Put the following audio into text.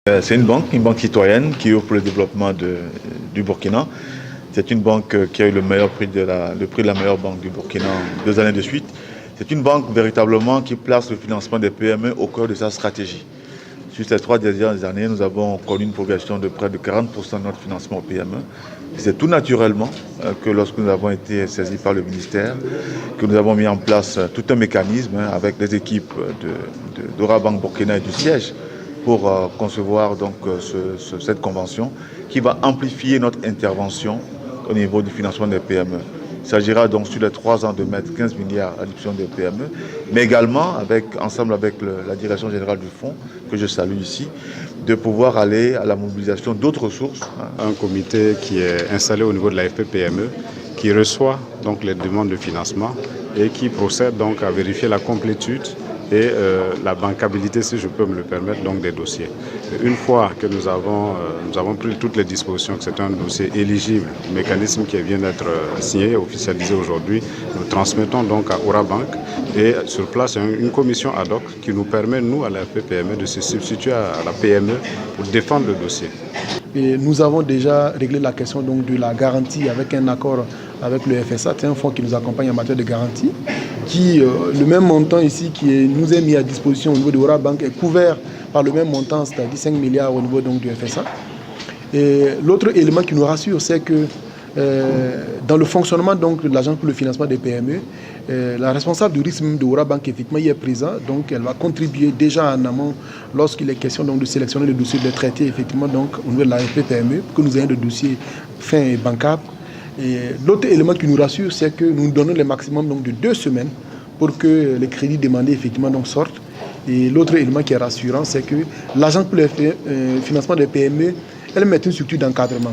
C'est une banque citoyenne qui ouvre pour le développement du Burkina. C'est une banque qui a eu le prix de la meilleure banque du Burkina 2 années de suite. C'est une banque véritablement qui place le financement des PME au cœur de sa stratégie. Sur ces 3 dernières années, nous avons connu une progression de près de 40% de notre financement aux PME. C'est tout naturellement que lorsque nous avons été saisis par le ministère, que nous avons mis en place tout un mécanisme avec les équipes d'Orabank Burkina et du siège pour concevoir donc cette convention qui va amplifier notre intervention au niveau du financement des PME. Il s'agira donc sur les 3 ans de mettre 15 milliards à l'adoption des PME, mais également ensemble avec la direction générale du fonds, que je salue ici, de pouvoir aller à la mobilisation d'autres ressources. Un comité qui est installé au niveau de la FPPME, qui reçoit donc les demandes de financement et qui procède donc à vérifier la complétude et la bancabilité, si je peux me le permettre, donc des dossiers. Une fois que nous avons pris toutes les dispositions, que c'est un dossier éligible, le mécanisme qui vient d'être signé, officialisé aujourd'hui, nous transmettons donc à Orabank et sur place une commission ad hoc qui nous permet, nous, à la FPPME, de se substituer à la PME pour défendre le dossier. Et nous avons déjà réglé la question donc, de la garantie avec un accord avec le FSA, c'est un fonds qui nous accompagne en matière de garantie, qui, le même montant ici qui nous est mis à disposition au niveau de Orabank est couvert par le même montant, c'est-à-dire 5 milliards au niveau donc, du FSA. Et l'autre élément qui nous rassure, c'est que dans le fonctionnement donc, de l'Agence pour le financement des PME, la responsable du risque de Orabank effectivement y est présente, donc elle va contribuer déjà en amont lorsqu'il est question donc, de sélectionner le dossier, de le traiter effectivement donc, au niveau de la FPPME, pour que nous ayons des dossiers fins et bancables. Et l'autre élément qui nous rassure, c'est que nous donnons le maximum donc, de 2 semaines pour que les crédits demandés effectivement donc, sortent. Et l'autre élément qui est rassurant, c'est que l'Agence pour le financement des PME, elle met une structure d'encadrement.